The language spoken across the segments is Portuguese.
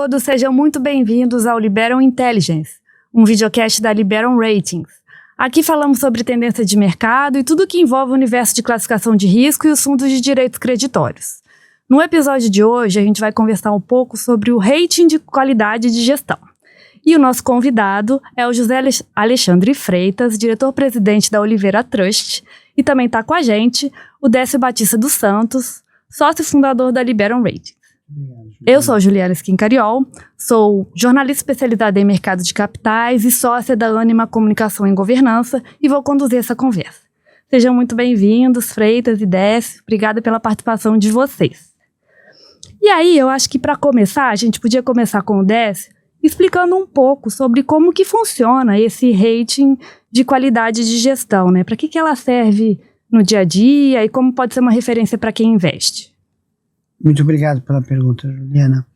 todos, sejam muito bem-vindos ao Liberum Intelligence, um videocast da Liberum Ratings. Aqui falamos sobre tendência de mercado e tudo que envolve o universo de classificação de risco e os fundos de direitos creditórios. No episódio de hoje, a gente vai conversar um pouco sobre o rating de qualidade de gestão. E o nosso convidado é o José Alexandre Freitas, diretor-presidente da Oliveira Trust, e também está com a gente o Décio Batista dos Santos, sócio fundador da Liberum Ratings. Eu sou Juliana Schincariol, sou jornalista especializada em mercado de capitais e sócia da Ânima Comunicação e Governança e vou conduzir essa conversa. Sejam muito bem-vindos, Freitas e Décio, obrigada pela participação de vocês. E aí, eu acho que para começar, a gente podia começar com o Décio explicando um pouco sobre como que funciona esse rating de qualidade de gestão, né? Para que ela serve no dia a dia e como pode ser uma referência para quem investe? Muito obrigado pela pergunta, Juliana.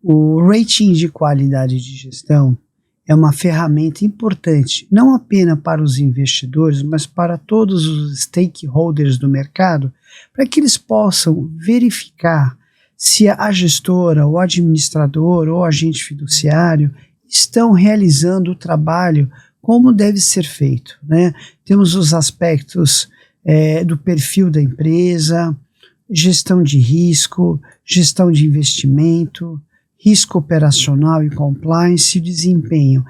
O rating de qualidade de gestão é uma ferramenta importante, não apenas para os investidores, mas para todos os stakeholders do mercado, para que eles possam verificar se a gestora, o administrador ou agente fiduciário estão realizando o trabalho como deve ser feito, né? Temos os aspectos do perfil da empresa, gestão de risco, gestão de investimento, risco operacional e compliance e desempenho.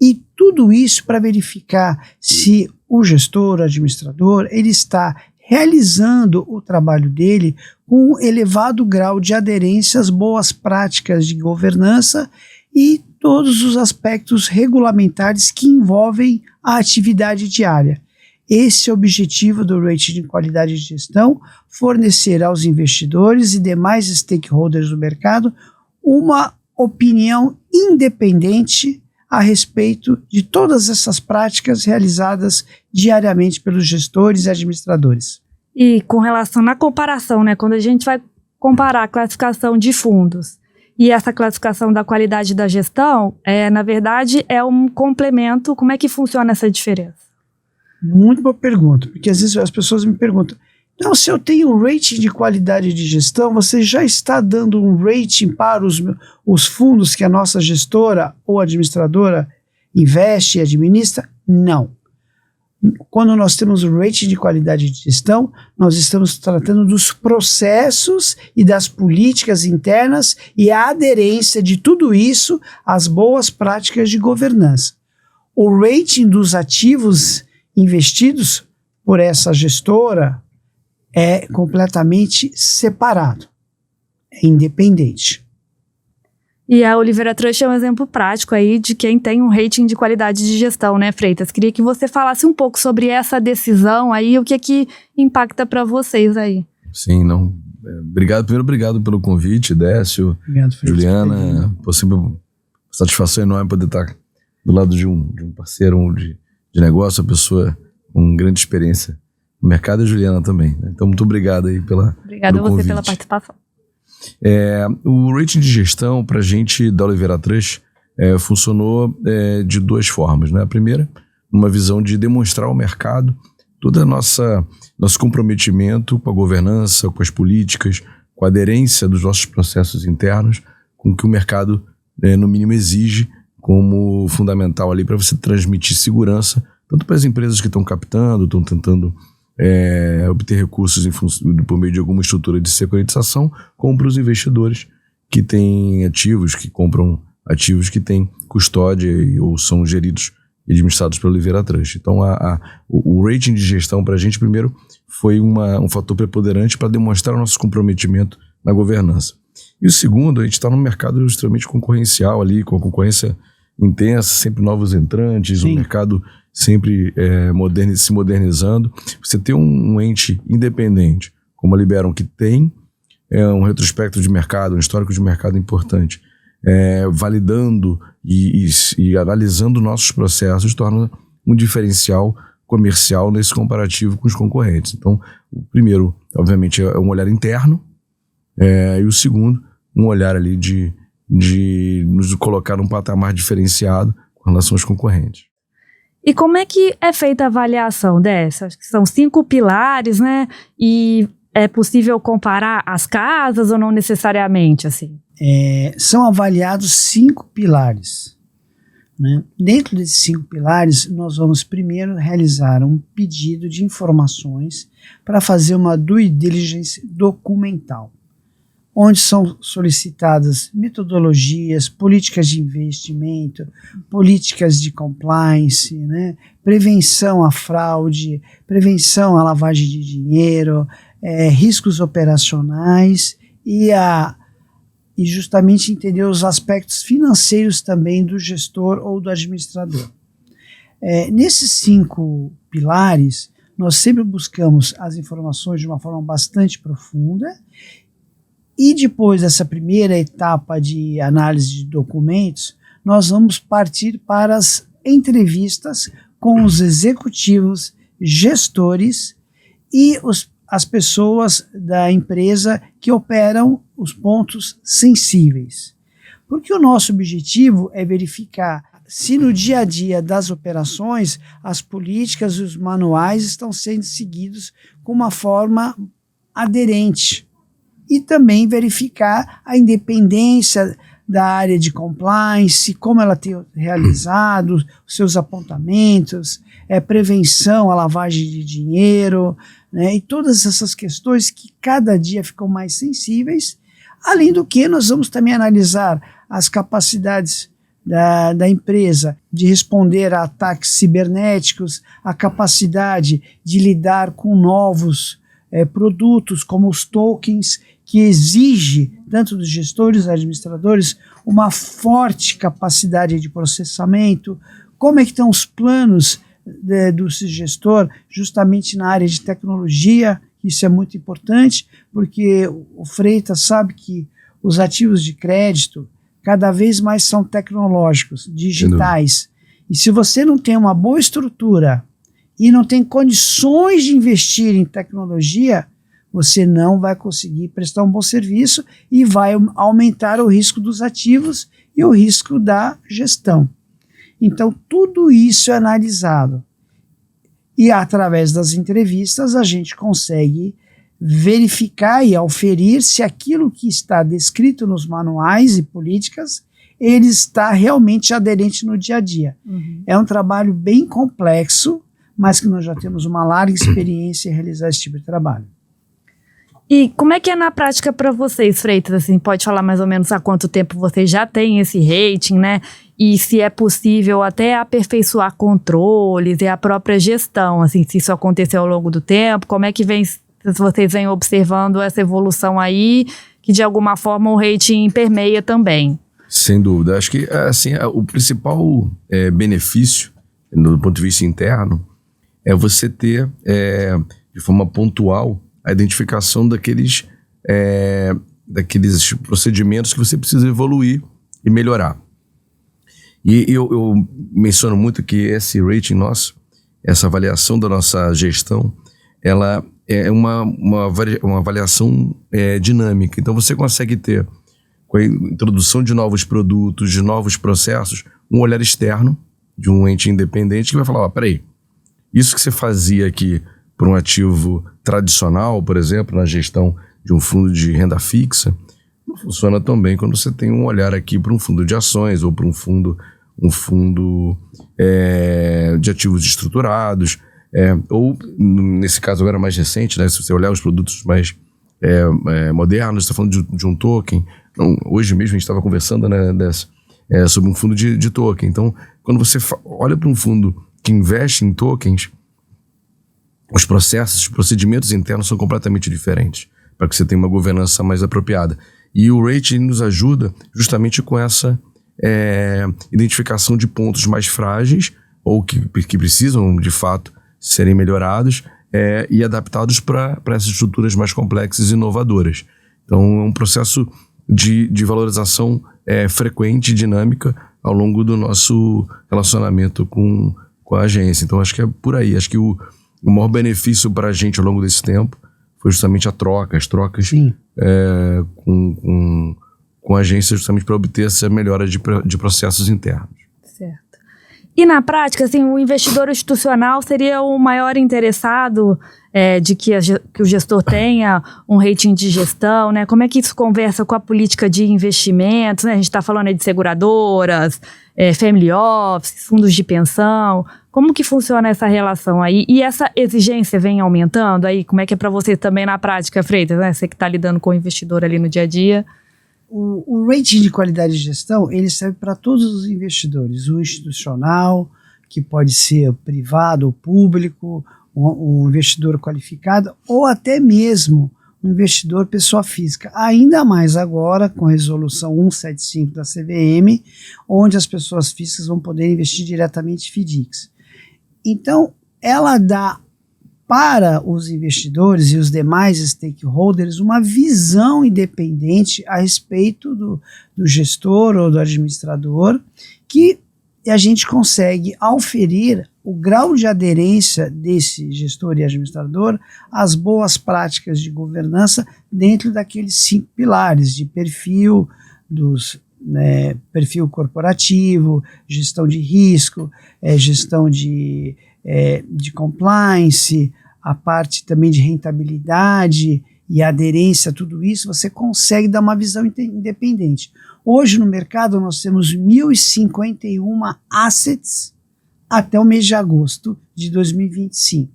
E tudo isso para verificar se o gestor, o administrador, ele está realizando o trabalho dele com um elevado grau de aderência às boas práticas de governança e todos os aspectos regulamentares que envolvem a atividade diária. Esse é o objetivo do rating de qualidade de gestão, fornecer aos investidores e demais stakeholders do mercado uma opinião independente a respeito de todas essas práticas realizadas diariamente pelos gestores e administradores. E com relação na comparação, né, quando a gente vai comparar a classificação de fundos e essa classificação da qualidade da gestão, na verdade é um complemento. Como é que funciona essa diferença? Muito boa pergunta, porque às vezes as pessoas me perguntam, não, se eu tenho um rating de qualidade de gestão, você já está dando um rating para os fundos que a nossa gestora ou administradora investe e administra? Não. Quando nós temos o rating de qualidade de gestão, nós estamos tratando dos processos e das políticas internas e a aderência de tudo isso às boas práticas de governança. O rating dos ativos investidos por essa gestora é completamente separado, é independente. E a Oliveira Trust é um exemplo prático aí de quem tem um rating de qualidade de gestão, né, Freitas? Queria que você falasse um pouco sobre essa decisão aí, o que é que impacta para vocês aí. Sim, não. Obrigado pelo convite, Décio, obrigado, Juliana. Sempre satisfação enorme poder estar do lado de um parceiro de negócio, uma pessoa com grande experiência no mercado, e a Juliana também, né? Então, muito obrigado aí pelo Obrigado a você convite. pela participação. O rating de gestão, para a gente da Oliveira Trust, funcionou de duas formas, né? A primeira, uma visão de demonstrar ao mercado todo nosso comprometimento com a governança, com as políticas, com a aderência dos nossos processos internos, com o que o mercado, no mínimo, exige como fundamental ali para você transmitir segurança, tanto para as empresas que estão captando, estão tentando obter recursos por meio de alguma estrutura de securitização, como para os investidores que têm ativos, que compram ativos que têm custódia ou são geridos e administrados pela Oliveira Trust. Então, o rating de gestão para a gente, primeiro, foi um fator preponderante para demonstrar o nosso comprometimento na governança. E o segundo, a gente está num mercado extremamente concorrencial ali, com a concorrência intensa, sempre novos entrantes, Sim. O mercado sempre se modernizando. Você ter um ente independente, como a Liberum, que tem um retrospecto de mercado, um histórico de mercado importante, validando e analisando nossos processos, torna um diferencial comercial nesse comparativo com os concorrentes. Então, o primeiro, obviamente, é um olhar interno, e o segundo, um olhar ali de nos colocar num patamar diferenciado com relação aos concorrentes. E como é que é feita a avaliação dessa? Acho que são 5 pilares, né? E é possível comparar as casas ou não necessariamente, assim? São avaliados 5 pilares. Né? Dentro desses 5 pilares, nós vamos primeiro realizar um pedido de informações para fazer uma due diligence documental, onde são solicitadas metodologias, políticas de investimento, políticas de compliance, né? Prevenção à fraude, prevenção à lavagem de dinheiro, riscos operacionais e justamente entender os aspectos financeiros também do gestor ou do administrador. Nesses 5 pilares, nós sempre buscamos as informações de uma forma bastante profunda e depois dessa primeira etapa de análise de documentos, nós vamos partir para as entrevistas com os executivos, gestores e as pessoas da empresa que operam os pontos sensíveis. Porque o nosso objetivo é verificar se no dia a dia das operações as políticas e os manuais estão sendo seguidos com uma forma aderente. E também verificar a independência da área de compliance, como ela tem realizado os seus apontamentos, prevenção à lavagem de dinheiro, né, e todas essas questões que cada dia ficam mais sensíveis. Além do que, nós vamos também analisar as capacidades da empresa de responder a ataques cibernéticos, a capacidade de lidar com novos produtos como os tokens, que exige, tanto dos gestores, administradores, uma forte capacidade de processamento. Como é que estão os planos do gestor justamente na área de tecnologia? Isso é muito importante, porque o Freitas sabe que os ativos de crédito cada vez mais são tecnológicos, digitais. E se você não tem uma boa estrutura e não tem condições de investir em tecnologia, você não vai conseguir prestar um bom serviço e vai aumentar o risco dos ativos e o risco da gestão. Então, tudo isso é analisado. E, através das entrevistas, a gente consegue verificar e auferir se aquilo que está descrito nos manuais e políticas, ele está realmente aderente no dia a dia. Uhum. É um trabalho bem complexo, mas que nós já temos uma larga experiência em realizar esse tipo de trabalho. E como é que é na prática para vocês, Freitas? Assim, pode falar mais ou menos há quanto tempo vocês já têm esse rating, né? E se é possível até aperfeiçoar controles e a própria gestão, assim, se isso aconteceu ao longo do tempo, como é que vocês vêm observando essa evolução aí, que de alguma forma o rating permeia também? Sem dúvida. Acho que assim, o principal benefício, do ponto de vista interno, é você ter, de forma pontual, a identificação daqueles procedimentos que você precisa evoluir e melhorar. E eu menciono muito que esse rating nosso, essa avaliação da nossa gestão, ela é uma avaliação dinâmica. Então você consegue ter, com a introdução de novos produtos, de novos processos, um olhar externo de um ente independente que vai falar, peraí, isso que você fazia aqui por um ativo tradicional, por exemplo, na gestão de um fundo de renda fixa, não funciona tão bem quando você tem um olhar aqui para um fundo de ações ou para um fundo de ativos estruturados, ou nesse caso agora mais recente, né, se você olhar os produtos mais modernos, você está falando de um token. Então, hoje mesmo a gente estava conversando, né, sobre um fundo de token. Então, quando você olha para um fundo que investe em tokens, os processos, os procedimentos internos são completamente diferentes, para que você tenha uma governança mais apropriada. E o rating nos ajuda justamente com essa identificação de pontos mais frágeis ou que precisam, de fato, serem melhorados e adaptados para essas estruturas mais complexas e inovadoras. Então, é um processo de valorização frequente e dinâmica ao longo do nosso relacionamento com a agência. Então, acho que é por aí. Acho que o maior benefício para a gente ao longo desse tempo foi justamente as trocas com a agência, justamente para obter essa melhora de processos internos. Certo. E na prática, assim, o investidor institucional seria o maior interessado de que o gestor tenha um rating de gestão, né? Como é que isso conversa com a política de investimentos, né? A gente está falando aí de seguradoras, family office, fundos de pensão. Como que funciona essa relação aí? E essa exigência vem aumentando aí? Como é que é para você também na prática, Freitas, né? Você que está lidando com o investidor ali no dia a dia. O rating de qualidade de gestão, ele serve para todos os investidores, o institucional, que pode ser privado ou público, um investidor qualificado, ou até mesmo um investidor pessoa física. Ainda mais agora, com a resolução 175 da CVM, onde as pessoas físicas vão poder investir diretamente em FDICs. Então, ela dá para os investidores e os demais stakeholders uma visão independente a respeito do gestor ou do administrador, que a gente consegue auferir o grau de aderência desse gestor e administrador às boas práticas de governança dentro daqueles 5 pilares de perfil, perfil corporativo, gestão de risco, gestão de compliance, a parte também de rentabilidade e aderência a tudo isso, você consegue dar uma visão independente. Hoje no mercado nós temos 1.051 assets até o mês de agosto de 2025.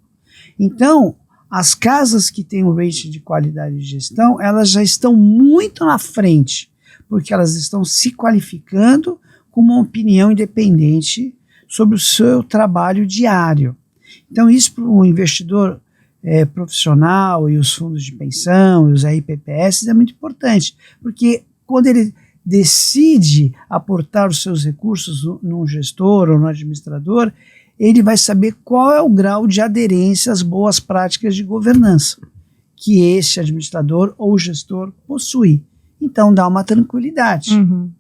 Então, as casas que têm o rating de qualidade de gestão, elas já estão muito na frente, porque elas estão se qualificando com uma opinião independente sobre o seu trabalho diário. Então, isso para o investidor profissional e os fundos de pensão e os RPPS é muito importante, porque quando ele decide aportar os seus recursos num gestor ou no administrador, ele vai saber qual é o grau de aderência às boas práticas de governança que esse administrador ou gestor possui. Então, dá uma tranquilidade. Uhum.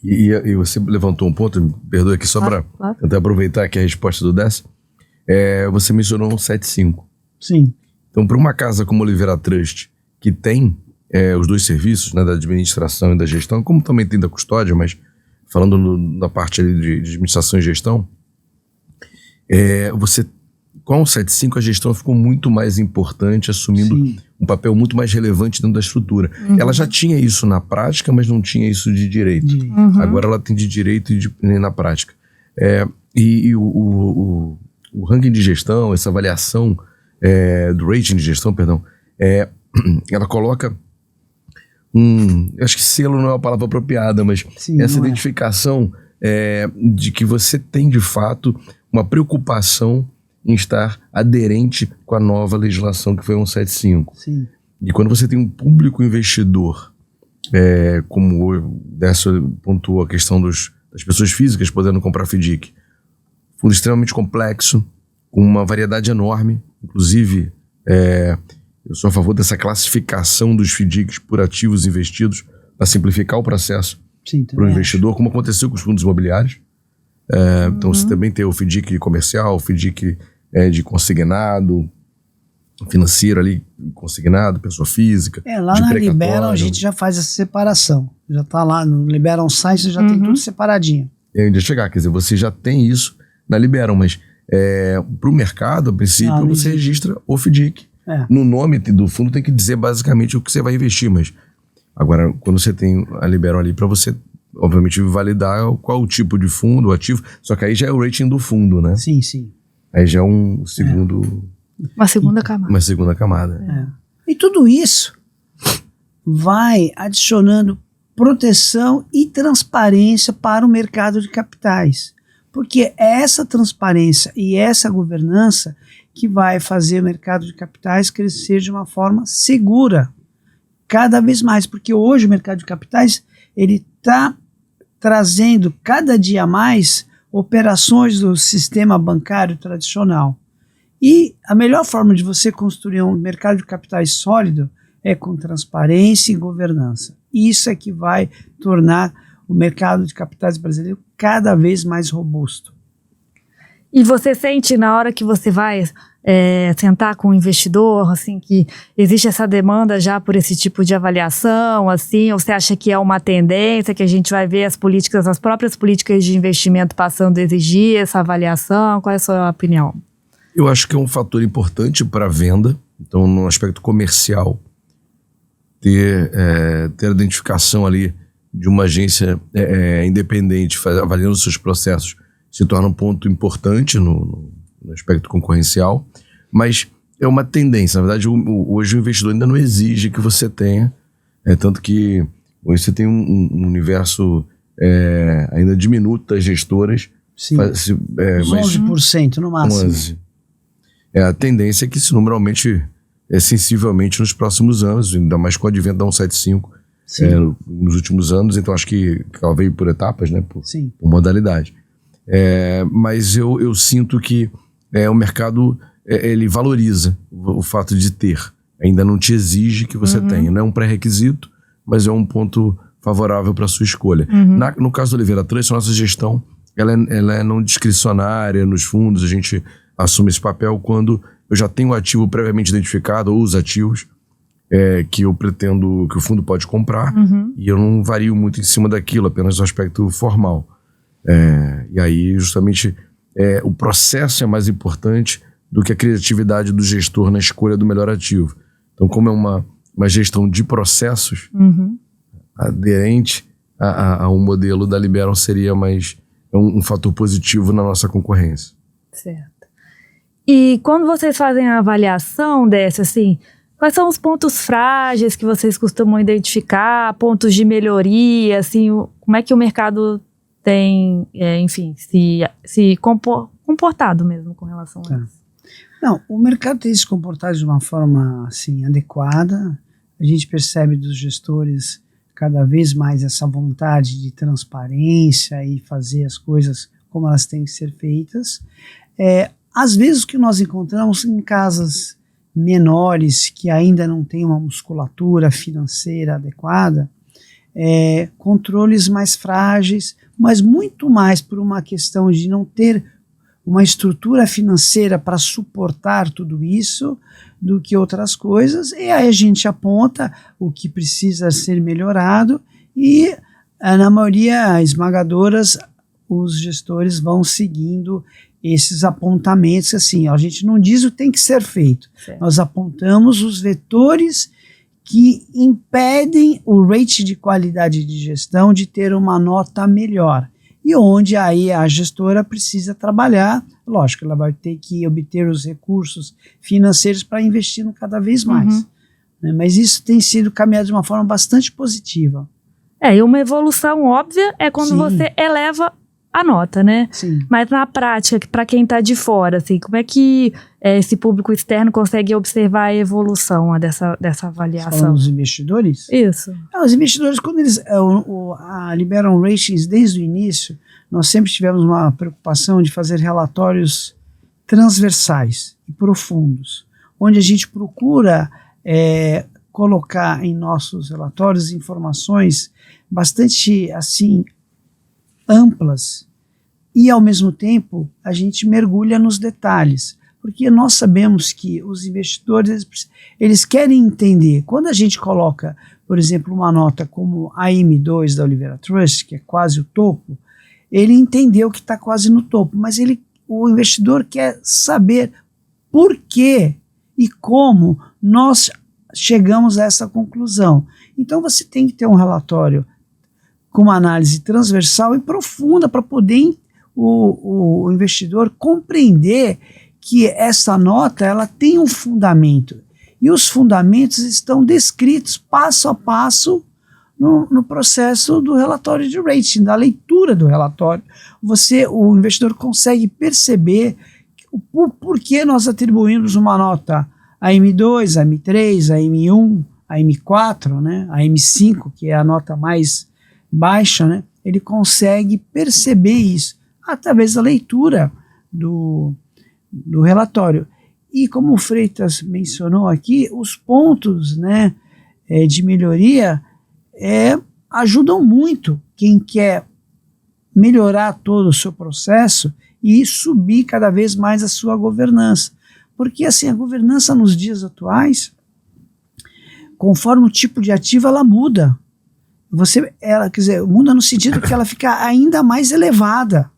E você levantou um ponto, me perdoe aqui só para tentar aproveitar aqui a resposta do Décio. Você mencionou um 175. Sim. Então, para uma casa como Oliveira Trust, que tem os dois serviços, né, da administração e da gestão, como também tem da custódia, mas falando na parte ali de administração e gestão, com o 175 a gestão ficou muito mais importante, assumindo um papel muito mais relevante dentro da estrutura. Uhum. Ela já tinha isso na prática, mas não tinha isso de direito. Uhum. Agora ela tem de direito e na prática. O ranking de gestão, essa avaliação do rating de gestão, perdão, ela coloca acho que selo não é uma palavra apropriada, mas essa identificação de que você tem de fato uma preocupação em estar aderente com a nova legislação que foi 175. Sim. E quando você tem um público investidor, como o Décio pontuou, a questão das pessoas físicas podendo comprar FDIC, fundo extremamente complexo, com uma variedade enorme, inclusive eu sou a favor dessa classificação dos FDICs por ativos investidos para simplificar o processo para o investidor, como aconteceu com os fundos imobiliários. Então você também tem o FDIC comercial, o FDIC de consignado, financeiro ali, consignado, pessoa física. Lá na Liberam a gente já faz essa separação. Já está lá no Liberam Science, já tem tudo separadinho. Ainda chegar, quer dizer, você já tem isso na Liberam, mas para o mercado, a princípio, você registra o FDIC. No nome do fundo tem que dizer basicamente o que você vai investir, mas agora, quando você tem a Liberam ali para você, obviamente, validar qual o tipo de fundo, o ativo, só que aí já é o rating do fundo, né? Sim, sim. Aí já é um segundo... Uma segunda camada. Uma segunda camada. E tudo isso vai adicionando proteção e transparência para o mercado de capitais. Porque é essa transparência e essa governança que vai fazer o mercado de capitais crescer de uma forma segura, cada vez mais. Porque hoje o mercado de capitais ele está trazendo cada dia mais operações do sistema bancário tradicional. E a melhor forma de você construir um mercado de capitais sólido é com transparência e governança. Isso é que vai tornar o mercado de capitais brasileiro cada vez mais robusto. E você sente na hora que você vai sentar com o investidor, assim, que existe essa demanda já por esse tipo de avaliação, assim, ou você acha que é uma tendência que a gente vai ver as próprias políticas de investimento passando a exigir essa avaliação? Qual é a sua opinião? Eu acho que é um fator importante para a venda. Então, no aspecto comercial, ter a identificação ali de uma agência independente avaliando os seus processos se torna um ponto importante no aspecto concorrencial, mas é uma tendência. Na verdade, hoje o investidor ainda não exige que você tenha, tanto que hoje você tem um universo ainda diminuto das gestoras. Sim, uns 11% no máximo. 11%. A tendência é que isso número aumente sensivelmente nos próximos anos, ainda mais com o advento da 175 nos últimos anos. Então acho que ela veio por etapas, né, por modalidade. Mas eu sinto que o mercado ele valoriza o fato de ter. Ainda não te exige que você tenha. Não é um pré-requisito, mas é um ponto favorável para a sua escolha. No caso do Oliveira Trust, a nossa gestão ela é não discricionária nos fundos. A gente assume esse papel quando eu já tenho o ativo previamente identificado, ou os ativos que eu pretendo, que o fundo pode comprar, e eu não vario muito em cima daquilo, apenas no aspecto formal. E aí, justamente, o processo é mais importante do que a criatividade do gestor na escolha do melhor ativo. Então, como é uma gestão de processos, aderente a um modelo da Liberon seria mais um fator positivo na nossa concorrência. Certo. E quando vocês fazem a avaliação dessa, assim, quais são os pontos frágeis que vocês costumam identificar, pontos de melhoria, assim, como é que o mercado tem, enfim, se comportado mesmo com relação a isso? Não, o mercado tem se comportado de uma forma, assim, adequada. A gente percebe dos gestores cada vez mais essa vontade de transparência e fazer as coisas como elas têm que ser feitas. Às vezes o que nós encontramos em casas menores que ainda não têm uma musculatura financeira adequada, controles mais frágeis, mas muito mais por uma questão de não ter uma estrutura financeira para suportar tudo isso do que outras coisas, e aí a gente aponta o que precisa ser melhorado e na maioria esmagadoras os gestores vão seguindo esses apontamentos. Assim, a gente não diz o que tem que ser feito, nós apontamos os vetores que impedem o rating de qualidade de gestão de ter uma nota melhor, e onde aí a gestora precisa trabalhar. Lógico, ela vai ter que obter os recursos financeiros para investir no cada vez mais, né? Mas isso tem sido caminhado de uma forma bastante positiva. E uma evolução óbvia é quando você eleva a nota, né? Sim. Mas na prática, para quem está de fora, assim, como é que esse público externo consegue observar a evolução dessa avaliação? Falando dos investidores? Isso. Os investidores, quando eles a Liberon Ratings, desde o início, nós sempre tivemos uma preocupação de fazer relatórios transversais e profundos, onde a gente procura colocar em nossos relatórios informações bastante, assim, amplas, e ao mesmo tempo a gente mergulha nos detalhes, porque nós sabemos que os investidores eles querem entender. Quando a gente coloca, por exemplo, uma nota como a M2 da Oliveira Trust, que é quase o topo, ele entendeu que está quase no topo, mas o investidor quer saber por que e como nós chegamos a essa conclusão. Então você tem que ter um relatório com uma análise transversal e profunda para poder o investidor compreender que essa nota ela tem um fundamento, e os fundamentos estão descritos passo a passo no processo do relatório de rating, da leitura do relatório. O investidor consegue perceber por que nós atribuímos uma nota a M2, a M3, a M1, a M4, né, a M5, que é a nota mais baixa, né? Ele consegue perceber isso através da leitura do relatório. E como o Freitas mencionou aqui, os pontos, né, de melhoria ajudam muito quem quer melhorar todo o seu processo e subir cada vez mais a sua governança. Porque assim, a governança nos dias atuais, conforme o tipo de ativo, ela muda. Ela, quer dizer, muda no sentido que ela fica ainda mais elevada.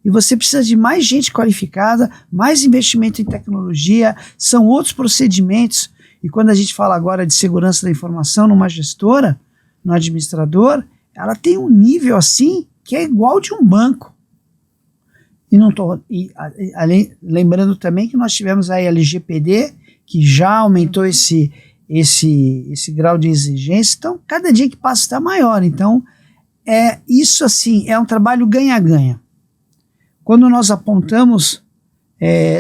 E você precisa de mais gente qualificada, mais investimento em tecnologia, são outros procedimentos. E quando a gente fala agora de segurança da informação numa gestora, no administrador, ela tem um nível assim que é igual de um banco. Lembrando também que nós tivemos a LGPD, que já aumentou esse grau de exigência, então cada dia que passa está maior. Então, isso assim, é um trabalho ganha-ganha. Quando nós apontamos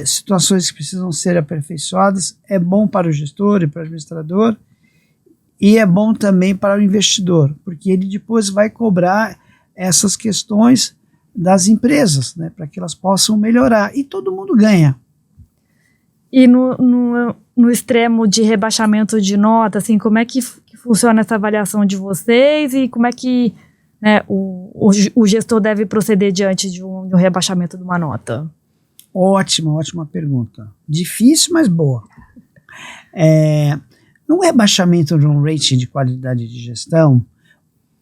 situações que precisam ser aperfeiçoadas, é bom para o gestor e para o administrador, e é bom também para o investidor, porque ele depois vai cobrar essas questões das empresas, né, para que elas possam melhorar, e todo mundo ganha. E no extremo de rebaixamento de nota, assim, como é que funciona essa avaliação de vocês e como é que, né, o gestor deve proceder diante de um rebaixamento de uma nota? Ótima pergunta. Difícil, mas boa. No rebaixamento de um rating de qualidade de gestão,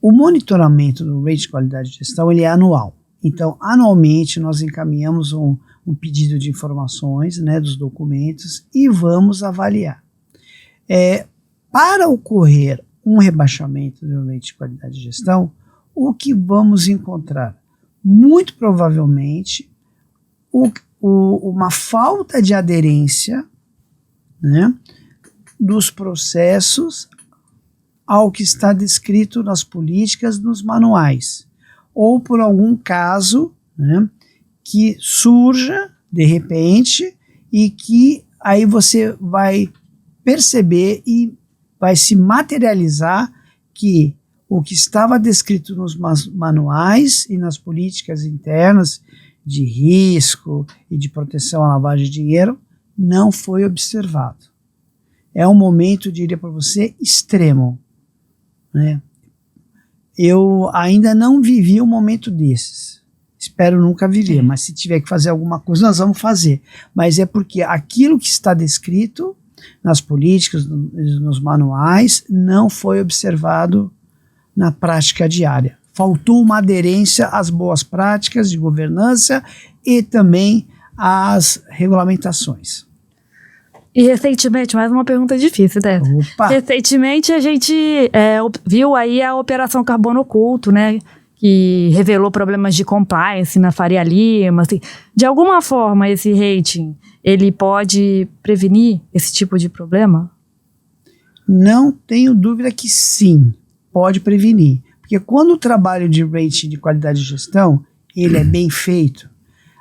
o monitoramento do rating de qualidade de gestão ele é anual. Então, anualmente, nós encaminhamos um pedido de informações, né, dos documentos e vamos avaliar. Para ocorrer um rebaixamento do rating de qualidade de gestão, o que vamos encontrar? Muito provavelmente, uma falta de aderência, né, dos processos ao que está descrito nas políticas, nos manuais, ou por algum caso, né, que surja de repente e que aí você vai perceber e vai se materializar que o que estava descrito nos manuais e nas políticas internas de risco e de proteção à lavagem de dinheiro não foi observado. É um momento, diria para você, extremo, né? Eu ainda não vivi um momento desses. Espero nunca viver, mas se tiver que fazer alguma coisa, nós vamos fazer. Mas é porque aquilo que está descrito nas políticas, nos manuais, não foi observado na prática diária. Faltou uma aderência às boas práticas de governança e também às regulamentações. E recentemente, mais uma pergunta difícil, né? Opa. Recentemente a gente viu aí a Operação Carbono Oculto, né? Que revelou problemas de compliance na Faria Lima. Assim. De alguma forma, esse rating, ele pode prevenir esse tipo de problema? Não tenho dúvida que sim, pode prevenir. Porque quando o trabalho de rating de qualidade de gestão, ele é bem feito,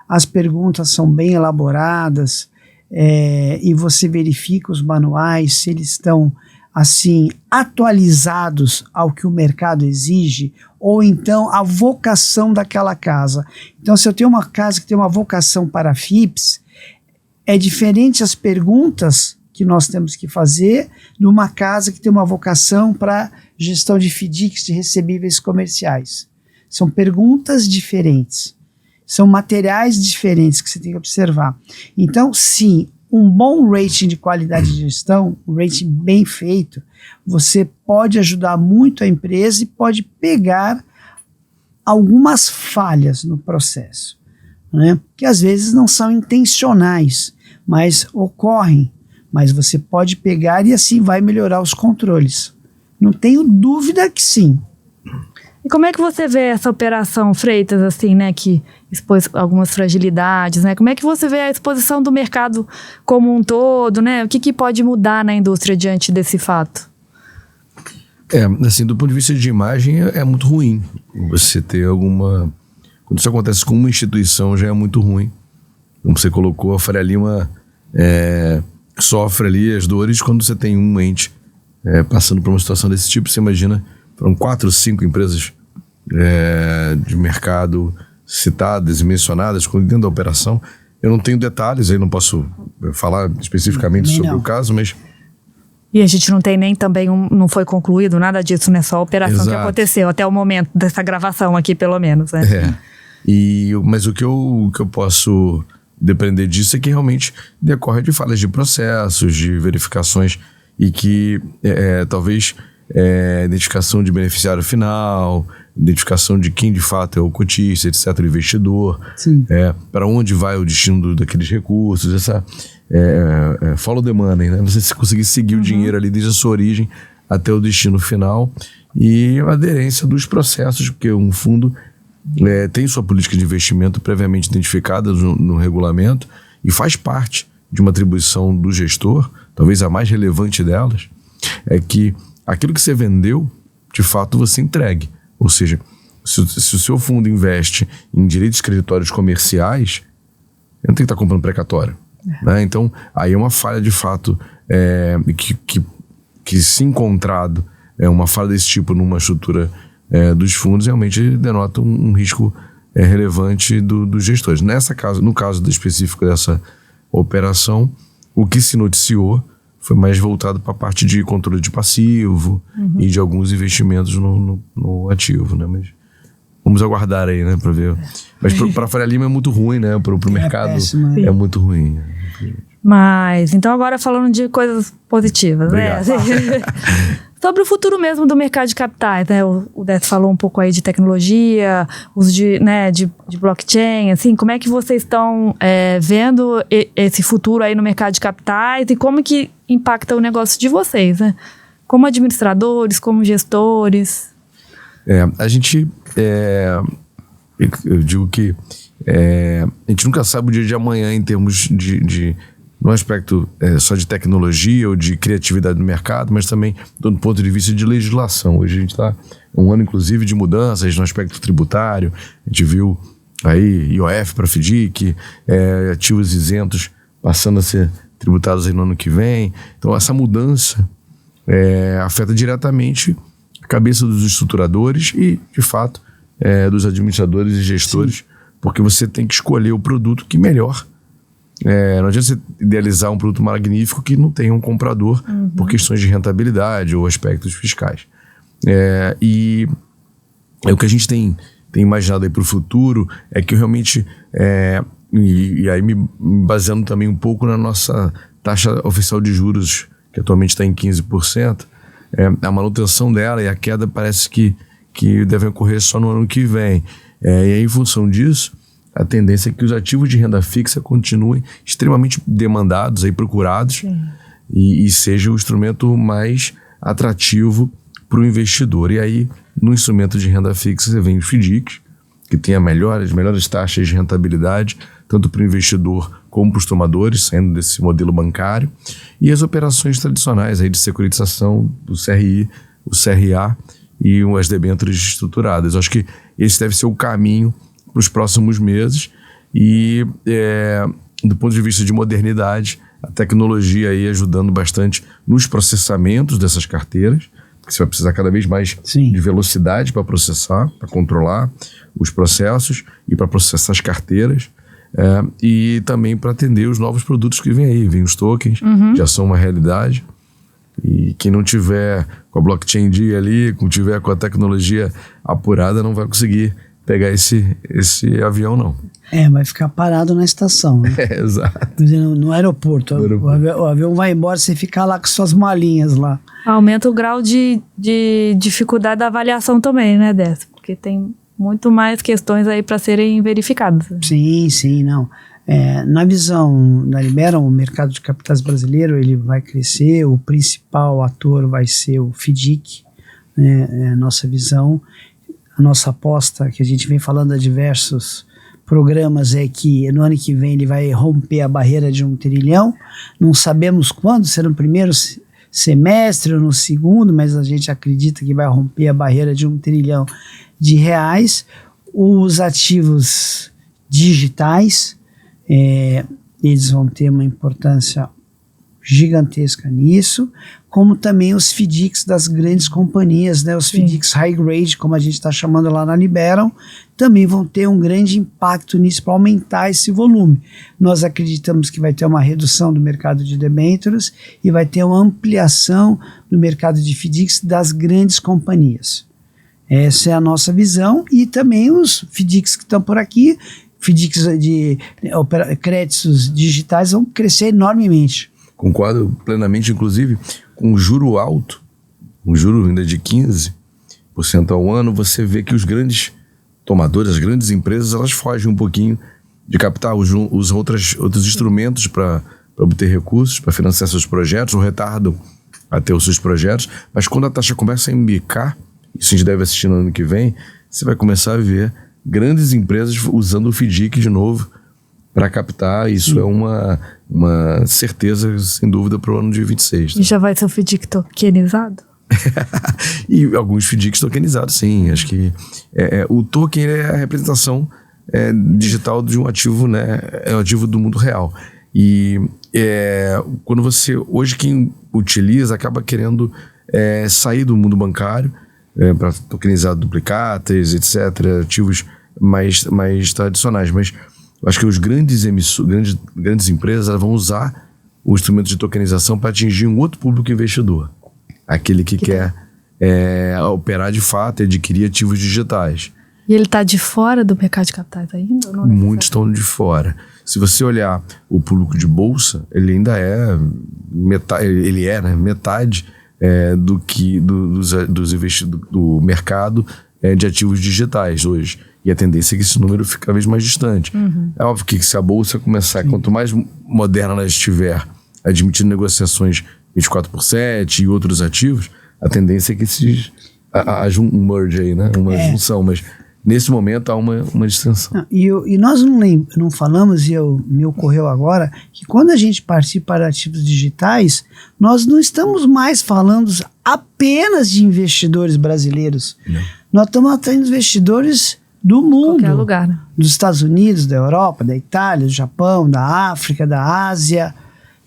as perguntas são bem elaboradas, e você verifica os manuais, se eles estão assim atualizados ao que o mercado exige, ou então a vocação daquela casa. Então, se eu tenho uma casa que tem uma vocação para FIPS, é diferente as perguntas que nós temos que fazer numa casa que tem uma vocação para gestão de FDICs, de recebíveis comerciais. São perguntas diferentes. São materiais diferentes que você tem que observar. Então, sim, um bom rating de qualidade de gestão, um rating bem feito, você pode ajudar muito a empresa e pode pegar algumas falhas no processo, né? Que às vezes não são intencionais, mas ocorrem. Mas você pode pegar e assim vai melhorar os controles. Não tenho dúvida que sim. E como é que você vê essa operação Freitas, assim, né, que expôs algumas fragilidades, né? Como é que você vê a exposição do mercado como um todo, né? O que pode mudar na indústria diante desse fato? Assim, do ponto de vista de imagem, é muito ruim. Você ter alguma... Quando isso acontece com uma instituição, já é muito ruim. Como você colocou, a Faria Lima sofre ali as dores quando você tem um ente passando por uma situação desse tipo. Você imagina, foram 4 ou 5 empresas de mercado citadas e mencionadas dentro da operação. Eu não tenho detalhes, aí não posso falar especificamente sobre o caso, mas... E a gente não tem nem também, não foi concluído nada disso, né? Só a operação que aconteceu até o momento dessa gravação aqui, pelo menos, né? Mas o que eu posso depender disso é que realmente decorre de falhas de processos, de verificações e que talvez identificação de beneficiário final, identificação de quem de fato é o cotista, etc., o investidor, para onde vai o destino daqueles recursos, essa follow the money, né? Você conseguir seguir o dinheiro ali desde a sua origem até o destino final e a aderência dos processos, porque um fundo tem sua política de investimento previamente identificada no regulamento e faz parte de uma atribuição do gestor, talvez a mais relevante delas, é que aquilo que você vendeu, de fato você entregue. Ou seja, se o seu fundo investe em direitos creditórios comerciais, ele não tem que estar comprando precatório. Né? Então, aí é uma falha de fato que se encontrado uma falha desse tipo numa estrutura dos fundos, realmente denota um risco relevante dos gestores. No caso específico dessa operação, o que se noticiou foi mais voltado para a parte de controle de passivo e de alguns investimentos no ativo, né? Mas vamos aguardar aí, né, para ver. Mas para a Faria Lima é muito ruim, né? Para o mercado péssimo, é muito ruim. Mas, então agora falando de coisas positivas, né? Sobre o futuro mesmo do mercado de capitais, né? O Décio falou um pouco aí de tecnologia, uso de blockchain, assim, como é que vocês estão vendo esse futuro aí no mercado de capitais e como que impacta o negócio de vocês, né? Como administradores, como gestores? A gente, eu digo que a gente nunca sabe o dia de amanhã em termos no aspecto só de tecnologia ou de criatividade no mercado, mas também do ponto de vista de legislação. Hoje a gente está um ano, inclusive, de mudanças no aspecto tributário. A gente viu aí IOF para FDIC, ativos isentos passando a ser tributados aí no ano que vem. Então, essa mudança afeta diretamente a cabeça dos estruturadores e, de fato, dos administradores e gestores, Sim. porque você tem que escolher o produto que melhor. Não adianta você idealizar um produto magnífico que não tenha um comprador por questões de rentabilidade ou aspectos fiscais. E o que a gente tem imaginado aí para o futuro é que realmente, e aí me baseando também um pouco na nossa taxa oficial de juros, que atualmente está em 15%, a manutenção dela e a queda parece que deve ocorrer só no ano que vem. E aí, em função disso, a tendência é que os ativos de renda fixa continuem extremamente demandados, aí, procurados, e seja o instrumento mais atrativo para o investidor. E aí, no instrumento de renda fixa, você vem os FDICs, que tem as melhores taxas de rentabilidade, tanto para o investidor como para os tomadores, saindo desse modelo bancário, e as operações tradicionais aí de securitização, do CRI, o CRA e as debêntures estruturadas. Eu acho que esse deve ser o caminho para os próximos meses e, do ponto de vista de modernidade, a tecnologia aí ajudando bastante nos processamentos dessas carteiras, porque você vai precisar cada vez mais de velocidade para processar, para controlar os processos e para processar as carteiras, e também para atender os novos produtos que vêm aí. Vem os tokens, já são uma realidade, e quem não tiver com a blockchain dia ali, não tiver com a tecnologia apurada, não vai conseguir pegar esse avião, não. Vai ficar parado na estação, né? Exato. No aeroporto. O avião vai embora, você fica lá com suas malinhas lá. Aumenta o grau de dificuldade da avaliação também, né, Décio? Porque tem muito mais questões aí para serem verificadas. Sim, não. Na visão da Liberum, o mercado de capitais brasileiro ele vai crescer, o principal ator vai ser o FDIC, né? Nossa visão. A nossa aposta, que a gente vem falando a diversos programas, é que no ano que vem ele vai romper a barreira de 1 trilhão. Não sabemos quando, se no primeiro semestre ou no segundo, mas a gente acredita que vai romper a barreira de 1 trilhão de reais. Os ativos digitais, eles vão ter uma importância gigantesca nisso, como também os FDICs das grandes companhias, né? Os FDICs high grade, como a gente está chamando lá na Liberum, também vão ter um grande impacto nisso para aumentar esse volume. Nós acreditamos que vai ter uma redução do mercado de debêntures e vai ter uma ampliação do mercado de FDICs das grandes companhias. Essa é a nossa visão, e também os FDICs que estão por aqui FDICs de créditos digitais vão crescer enormemente. Concordo plenamente, inclusive, com o juro alto, um juro ainda de 15% ao ano, você vê que os grandes tomadores, as grandes empresas, elas fogem um pouquinho de capital, usam outros instrumentos para obter recursos, para financiar seus projetos, ou retardam até os seus projetos, mas quando a taxa começa a embicar, isso a gente deve assistir no ano que vem, você vai começar a ver grandes empresas usando o FDIC de novo para captar. Isso é uma certeza, sem dúvida, para o ano de 26. E já vai ser o FDIC tokenizado? E alguns FDICs tokenizados, sim. Acho que o token é a representação digital de um ativo, né? É um ativo do mundo real. E quando você... Hoje quem utiliza acaba querendo sair do mundo bancário para tokenizar duplicatas, etc. Ativos mais tradicionais. Mas eu acho que os grandes empresas elas vão usar o instrumento de tokenização para atingir um outro público investidor. Aquele que quer operar de fato e adquirir ativos digitais. E ele está de fora do mercado de capitais ainda? Ou não Muitos estão de fora. Se você olhar o público de bolsa, ele ainda é metade do mercado de ativos digitais hoje. E a tendência é que esse número fique cada vez mais distante. É óbvio que se a bolsa começar, quanto mais moderna ela estiver, admitindo negociações 24/7 e outros ativos, a tendência é que haja um merge aí, né? Uma junção, mas nesse momento há uma distensão. E nós não falamos, e me ocorreu agora, que quando a gente participa de ativos digitais, nós não estamos mais falando apenas de investidores brasileiros. Não. Nós estamos atraindo investidores do mundo. Qualquer lugar, né? Dos Estados Unidos, da Europa, da Itália, do Japão, da África, da Ásia.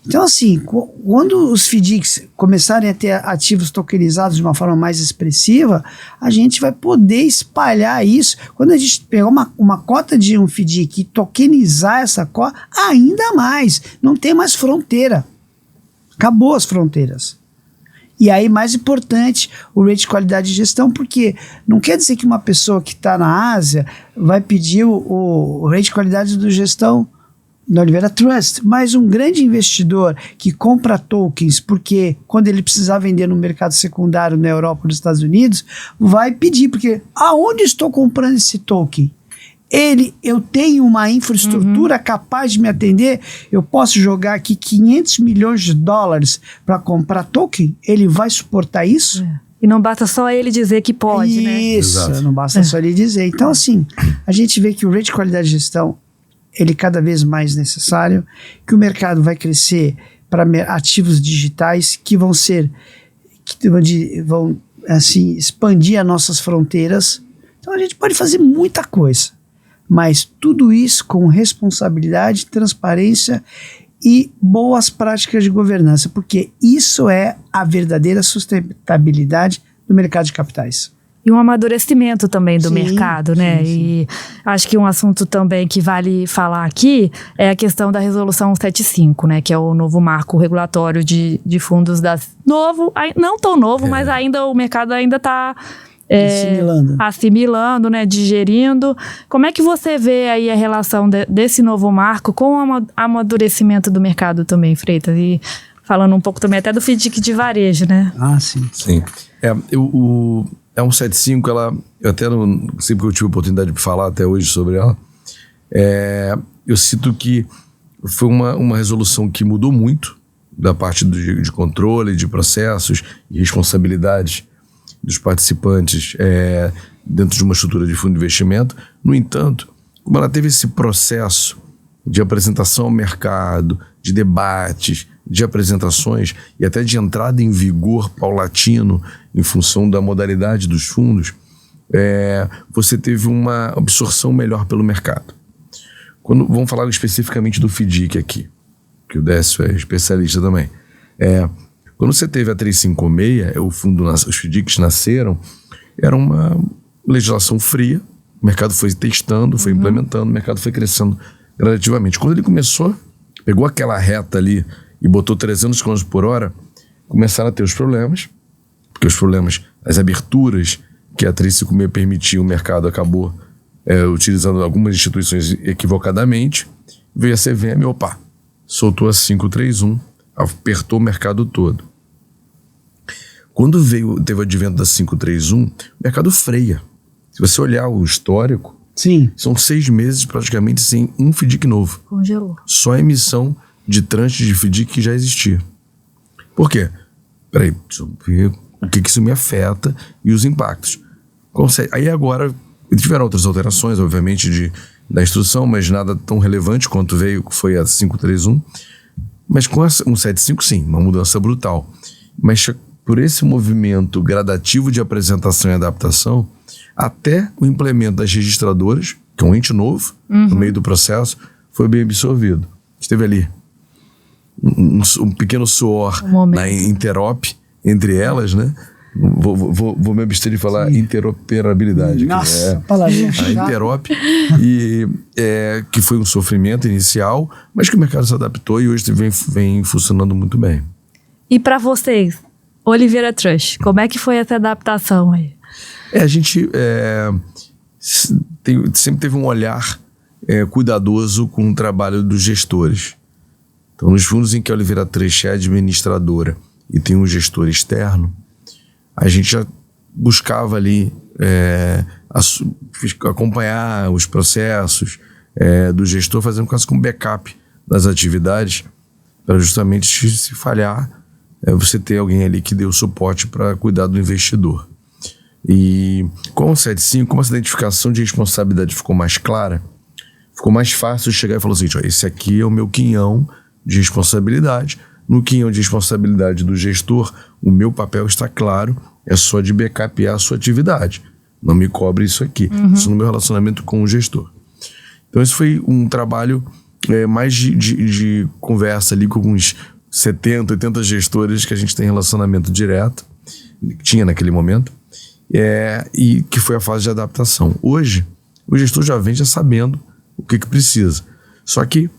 Então, assim, quando os FDICs começarem a ter ativos tokenizados de uma forma mais expressiva, a gente vai poder espalhar isso. Quando a gente pegar uma cota de um FDIC e tokenizar essa cota, ainda mais. Não tem mais fronteira. Acabou as fronteiras. E aí, mais importante, o rate de qualidade de gestão, porque não quer dizer que uma pessoa que está na Ásia vai pedir o rate de qualidade de gestão da Olivera Trust, mas um grande investidor que compra tokens porque quando ele precisar vender no mercado secundário na Europa ou nos Estados Unidos, vai pedir, porque aonde estou comprando esse token? Eu tenho uma infraestrutura capaz de me atender, eu posso jogar aqui $500 milhões para comprar token, ele vai suportar isso? E não basta só ele dizer que pode, né? Isso, não basta só ele dizer. Então, assim, a gente vê que o rate de qualidade de gestão ele é cada vez mais necessário, que o mercado vai crescer para ativos digitais que vão assim, expandir as nossas fronteiras. Então a gente pode fazer muita coisa, mas tudo isso com responsabilidade, transparência e boas práticas de governança, porque isso é a verdadeira sustentabilidade do mercado de capitais. E um amadurecimento também do mercado, né? Sim. E acho que um assunto também que vale falar aqui é a questão da Resolução 175, né? Que é o novo marco regulatório de fundos novo, não tão novo, mas ainda o mercado ainda está assimilando, né? Digerindo. Como é que você vê aí a relação desse novo marco com o amadurecimento do mercado também, Freitas? E falando um pouco também até do FDIC de varejo, né? Sim. Sim. A 175, eu até sempre que eu tive a oportunidade de falar até hoje sobre ela, eu cito que foi uma resolução que mudou muito da parte de controle, de processos e responsabilidades dos participantes dentro de uma estrutura de fundo de investimento. No entanto, como ela teve esse processo de apresentação ao mercado, de debates, de apresentações e até de entrada em vigor paulatino em função da modalidade dos fundos, você teve uma absorção melhor pelo mercado. Vamos falar especificamente do FDIC aqui, que o Décio é especialista também. Quando você teve a 356, os FDICs nasceram, era uma legislação fria, o mercado foi testando, foi implementando, o mercado foi crescendo gradativamente. Quando ele começou, pegou aquela reta ali e botou 300 km por hora, começaram a ter os problemas, porque os problemas, as aberturas que a 356 permitia, o mercado acabou utilizando algumas instituições equivocadamente, veio a CVM, soltou a 531, apertou o mercado todo. Quando teve o advento da 531, o mercado freia. Se você olhar o histórico, Sim. são 6 meses praticamente sem um FDIC novo. Congelou. Só a emissão de tranches de FDIC que já existia. Por quê? Peraí, deixa eu ver o que isso me afeta e os impactos. Aí agora, tiveram outras alterações, obviamente, da instrução, mas nada tão relevante quanto veio, que foi a 531. Mas com a 175, sim, uma mudança brutal. Mas por esse movimento gradativo de apresentação e adaptação, até o implemento das registradoras, que é um ente novo, no meio do processo, foi bem absorvido. Esteve ali um pequeno suor na interop entre elas, né? Vou me abster de falar interoperabilidade. Nossa, palavrinha a interop, que foi um sofrimento inicial, mas que o mercado se adaptou e hoje vem funcionando muito bem. E para vocês, Oliveira Trust, como é que foi essa adaptação aí? A gente sempre teve um olhar cuidadoso com o trabalho dos gestores. Então, nos fundos em que a Oliveira Trust é administradora e tem um gestor externo, a gente já buscava ali acompanhar os processos do gestor, fazendo quase um backup das atividades, para justamente, se falhar, você ter alguém ali que dê o suporte para cuidar do investidor. E com o 75, como essa identificação de responsabilidade ficou mais clara, ficou mais fácil chegar e falar assim, esse aqui é o meu quinhão de responsabilidade. No quinhão de responsabilidade do gestor, o meu papel está claro, é só de backupear a sua atividade. Não me cobre isso aqui. Isso no meu relacionamento com o gestor. Então esse foi um trabalho mais de conversa ali com uns 70, 80 gestores que a gente tem relacionamento direto, tinha naquele momento, e que foi a fase de adaptação. Hoje, o gestor já vem sabendo o que precisa. Só que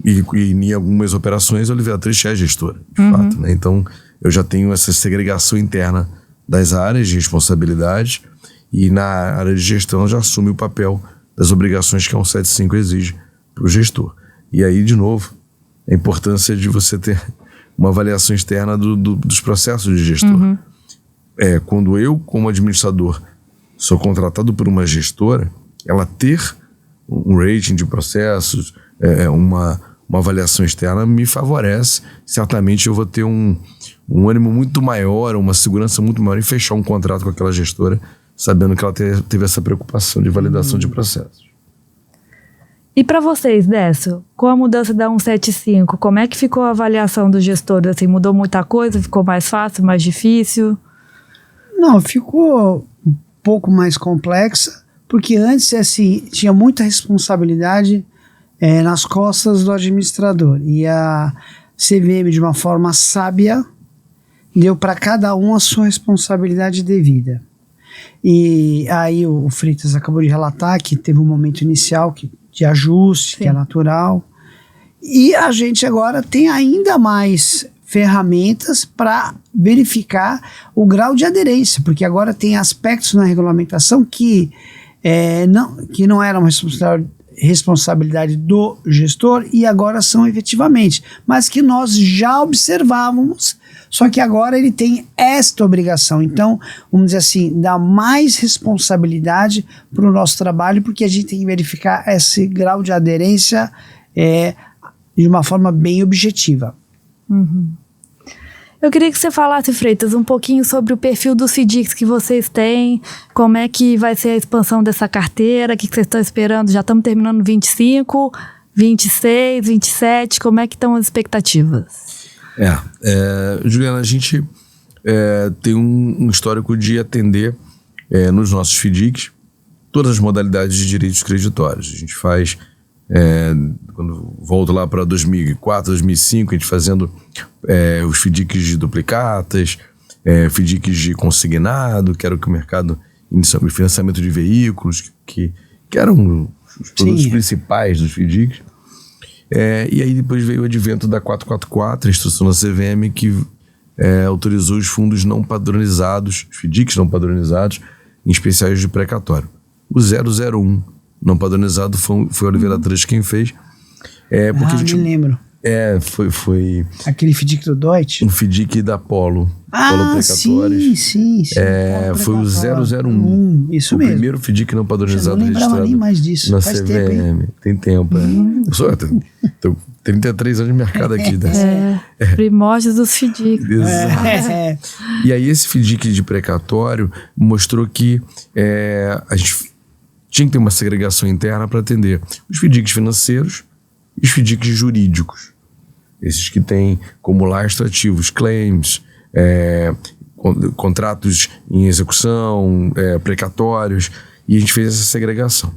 e em algumas operações a Oliveira Trust é gestora, de fato, né? Então eu já tenho essa segregação interna das áreas de responsabilidade e na área de gestão já assume o papel das obrigações que a 175 exige para o gestor. E aí, de novo, a importância de você ter uma avaliação externa dos processos de gestor. Quando eu, como administrador, sou contratado por uma gestora, ela ter um rating de processos, uma avaliação externa me favorece. Certamente eu vou ter um ânimo muito maior, uma segurança muito maior em fechar um contrato com aquela gestora, sabendo que ela teve essa preocupação de validação de processos. E para vocês, Décio, com a mudança da 175, como é que ficou a avaliação dos gestores? Assim, mudou muita coisa? Ficou mais fácil, mais difícil? Não, ficou um pouco mais complexa, porque antes assim, tinha muita responsabilidade nas costas do administrador. E a CVM, de uma forma sábia, deu para cada um a sua responsabilidade devida. E aí o Freitas acabou de relatar que teve um momento inicial de ajuste, sim, que é natural. E a gente agora tem ainda mais ferramentas para verificar o grau de aderência, porque agora tem aspectos na regulamentação que não eram responsabilidade do gestor e agora são efetivamente, mas que nós já observávamos, só que agora ele tem esta obrigação. Então, vamos dizer assim, dá mais responsabilidade para o nosso trabalho, porque a gente tem que verificar esse grau de aderência de uma forma bem objetiva. Eu queria que você falasse, Freitas, um pouquinho sobre o perfil dos FDICs que vocês têm, como é que vai ser a expansão dessa carteira, o que vocês estão esperando? Já estamos terminando 25, 26, 27, como é que estão as expectativas? Juliana, a gente tem um histórico de atender nos nossos FDICs todas as modalidades de direitos creditórios. A gente faz, quando volto lá para 2004, 2005, a gente fazendo os FDICs de duplicatas, FDICs de consignado, que era o que o mercado inicialmente, financiamento de veículos, que eram os produtos principais dos FDICs. E aí depois veio o advento da 444, a instrução da CVM, que autorizou os fundos não padronizados, os FDICs não padronizados, em especiais de precatório. o 001 não padronizado, foi a Oliveira Trust quem fez. Porque a gente, me lembro. Foi Aquele FDIC do Deutsche? um FDIC da Polo Precatórios. Sim. Foi o 001. Isso o mesmo. primeiro FDIC não padronizado Eu não lembrava registrado nem mais disso. na Faz CVM. tempo, hein? Tem tempo, Tô 33 anos de mercado aqui. Né? Primórdios dos FDICs. Exato. E aí esse FDIC de precatório mostrou que a gente tinha que ter uma segregação interna para atender os FDICs financeiros e os FDICs jurídicos. Esses que têm como lastro ativos claims, contratos em execução, precatórios, e a gente fez essa segregação.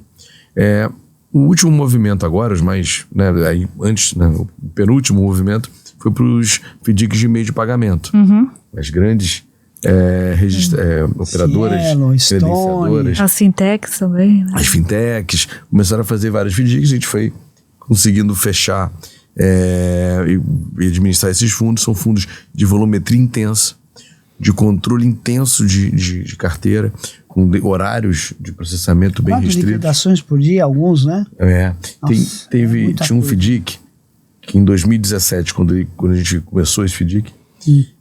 O último movimento agora, os mais, aí antes, o penúltimo movimento, foi para os FDICs de meio de pagamento. As grandes operadoras, Cielo, credenciadoras, As fintechs também, né? as fintechs, começaram a fazer vários FDICs, a gente foi conseguindo fechar e administrar esses fundos. São fundos de volumetria intensa, de controle intenso de carteira, com horários de processamento bem 4 restritos. liquidações por dia, alguns, né? Nossa, tinha um FDIC que em 2017, quando a gente começou esse FDIC,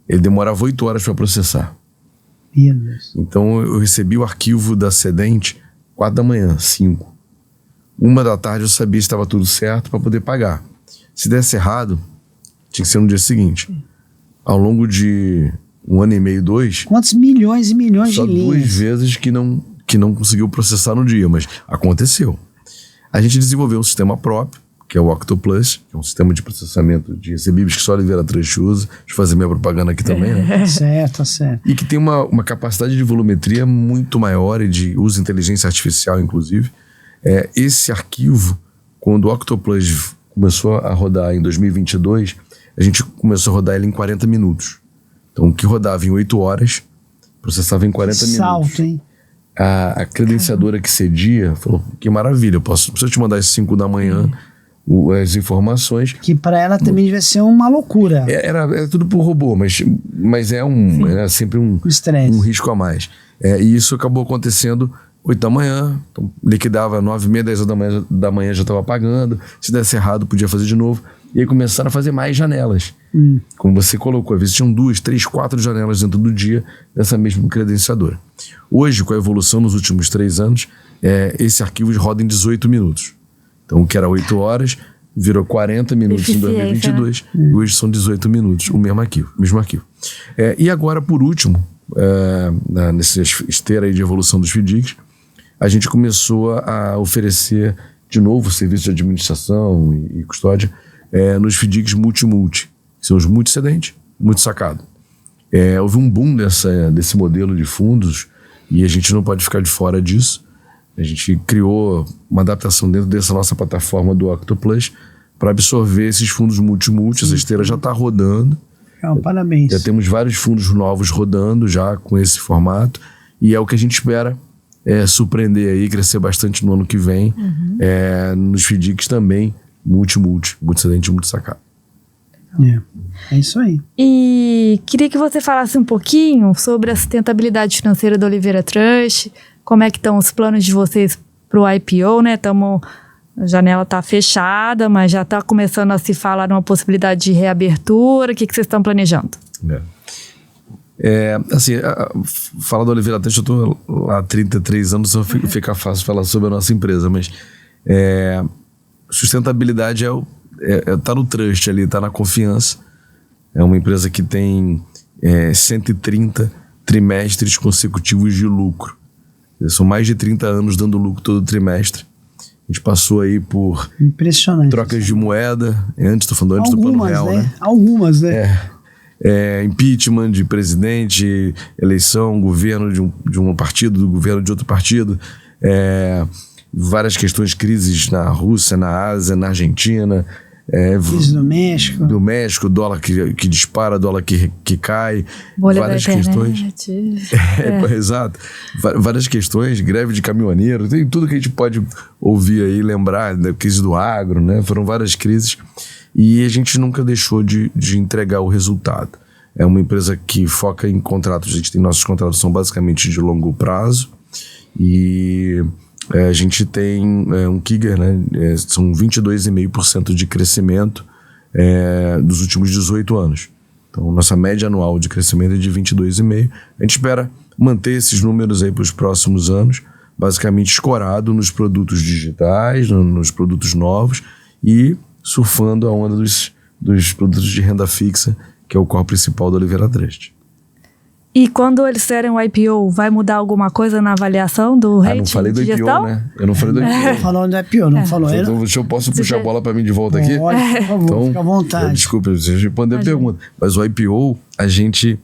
ele demorava 8 horas para processar. Meu Deus. Então eu recebi o arquivo da cedente 4 da manhã, 5. 1 da tarde eu sabia se estava tudo certo para poder pagar. Se desse errado, tinha que ser no dia seguinte. Ao longo de 1 ano e meio, 2... Quantos milhões e milhões só de linhas? 2 vezes que não conseguiu processar no dia, mas aconteceu. A gente desenvolveu um sistema próprio, que é o Octoplus, que é um sistema de processamento de recebíveis que só a Oliveira Trust usa. Deixa eu fazer minha propaganda aqui também, né? Certo. E que tem uma capacidade de volumetria muito maior e de uso de inteligência artificial, inclusive. Esse arquivo, quando o Octoplus começou a rodar em 2022, a gente começou a rodar ele em 40 minutos. Então, o que rodava em 8 horas, processava em 40 minutos. Salto, hein? A credenciadora que cedia falou, que maravilha, não preciso te mandar às 5 da manhã as informações. Que para ela também devia ser uma loucura. Era tudo por robô, mas era sempre um risco a mais. E isso acabou acontecendo 8 da manhã, então liquidava 9h30, 10 da manhã já estava pagando. Se desse errado, podia fazer de novo. E aí começaram a fazer mais janelas. Como você colocou, às vezes tinham 2, 3, 4 janelas dentro do dia dessa mesma credenciadora. Hoje, com a evolução nos últimos 3 anos, esse arquivo roda em 18 minutos. Então, o que era 8 horas, virou 40 minutos em 2022. E hoje são 18 minutos, o mesmo arquivo. E agora, por último, nessa esteira aí de evolução dos FDICs, a gente começou a oferecer de novo serviço de administração e custódia nos FDICs multi-multi, que são os multicedente, multi-sacado. Houve um boom desse modelo de fundos e a gente não pode ficar de fora disso. A gente criou uma adaptação dentro dessa nossa plataforma do Octoplus para absorver esses fundos multi-multi. Essa esteira já está rodando. Parabéns. Já temos vários fundos novos rodando já com esse formato e é o que a gente espera surpreender aí, crescer bastante no ano que vem, nos FDICs também, multi-cedente e multi-sacado. É isso aí. E queria que você falasse um pouquinho sobre a sustentabilidade financeira da Oliveira Trust, como é que estão os planos de vocês para o IPO, né? A janela está fechada, mas já está começando a se falar numa possibilidade de reabertura. O que vocês estão planejando? Falar da Oliveira Trust, eu estou lá há 33 anos, então fica fácil falar sobre a nossa empresa, mas sustentabilidade tá no trust ali, tá na confiança. É uma empresa que tem 130 trimestres consecutivos de lucro. São mais de 30 anos dando lucro todo trimestre. A gente passou aí por trocas de moeda. Estou falando antes do Plano Real, né? Algumas, né? Impeachment de presidente, eleição, governo de um partido, do governo de outro partido. Várias questões, crises na Rússia, na Ásia, na Argentina. Crise do México. Dólar que dispara, dólar que cai. Bolha várias da questões. Exato. Várias questões, greve de caminhoneiro, tem tudo que a gente pode ouvir aí, lembrar da crise do agro, né? Foram várias crises e a gente nunca deixou de entregar o resultado. É uma empresa que foca em contratos, nossos contratos são basicamente de longo prazo e a gente tem um CAGR, né? São 22,5% de crescimento dos últimos 18 anos. Então, nossa média anual de crescimento é de 22,5%. A gente espera manter esses números aí para os próximos anos, basicamente escorado nos produtos digitais, nos produtos novos e surfando a onda dos produtos de renda fixa, que é o core principal da Oliveira Trust. E quando eles fizerem o IPO, vai mudar alguma coisa na avaliação do rating não falei do de IPO, gestão? né? Eu não falei do IPO. Falou do IPO, não falou. Então, eu posso puxar a bola para mim de volta aqui? Pode, por favor, Então, fica à vontade. Desculpa, você respondeu a pergunta. Mas o IPO, a gente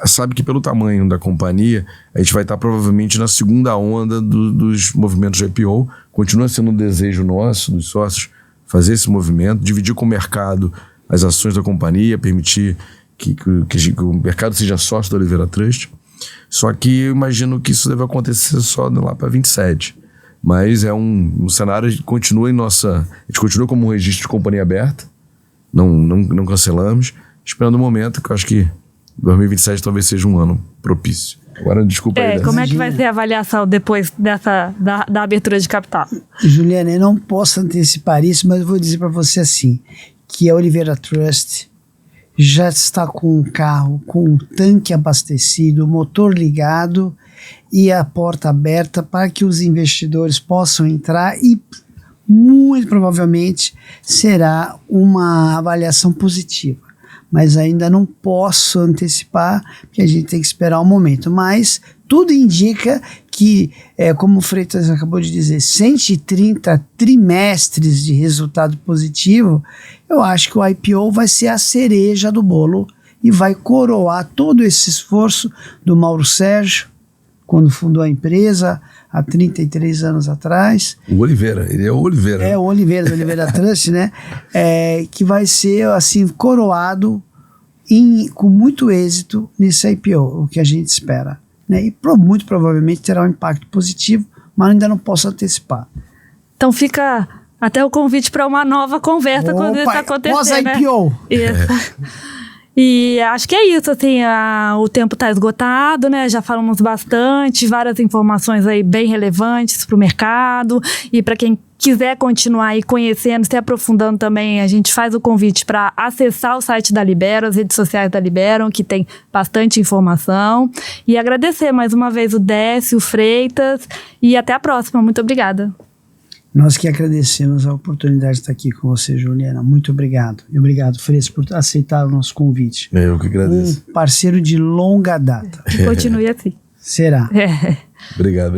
sabe que pelo tamanho da companhia, a gente vai estar provavelmente na segunda onda dos movimentos de IPO. Continua sendo um desejo nosso, dos sócios, fazer esse movimento, dividir com o mercado as ações da companhia, permitir que o mercado seja sócio da Oliveira Trust. Só que eu imagino que isso deve acontecer só lá para 27. Mas é um cenário que continua a gente continua como um registro de companhia aberta, não cancelamos, esperando o momento que eu acho que 2027 talvez seja um ano propício. Agora, desculpa aí. Como é que vai ser a avaliação depois da abertura de capital? Juliana, eu não posso antecipar isso, mas eu vou dizer para você assim, que a Oliveira Trust já está com um carro, com o tanque abastecido, o motor ligado e a porta aberta para que os investidores possam entrar e muito provavelmente será uma avaliação positiva. Mas ainda não posso antecipar, porque a gente tem que esperar um momento. Mas tudo indica que, como o Freitas acabou de dizer, 130 trimestres de resultado positivo, eu acho que o IPO vai ser a cereja do bolo e vai coroar todo esse esforço do Mauro Sérgio, quando fundou a empresa, há 33 anos atrás. O Oliveira, ele é o Oliveira. É o Oliveira, do Oliveira Trust, né? Que vai ser, assim, coroado com muito êxito nesse IPO, o que a gente espera. Né? E muito provavelmente terá um impacto positivo, mas ainda não posso antecipar. Então fica até o convite para uma nova conversa quando isso acontecer, pós-IPO. Né? Isso. E acho que é isso, assim, o tempo está esgotado, né? Já falamos bastante, várias informações aí bem relevantes para o mercado e para quem quiser continuar aí conhecendo, se aprofundando também, a gente faz o convite para acessar o site da Libero, as redes sociais da Libero, que tem bastante informação. E agradecer mais uma vez o Décio, o Freitas e até a próxima. Muito obrigada. Nós que agradecemos a oportunidade de estar aqui com você, Juliana. Muito obrigado. E obrigado, Freitas, por aceitar o nosso convite. Eu que agradeço. Um parceiro de longa data. Continue assim. Será. Obrigado.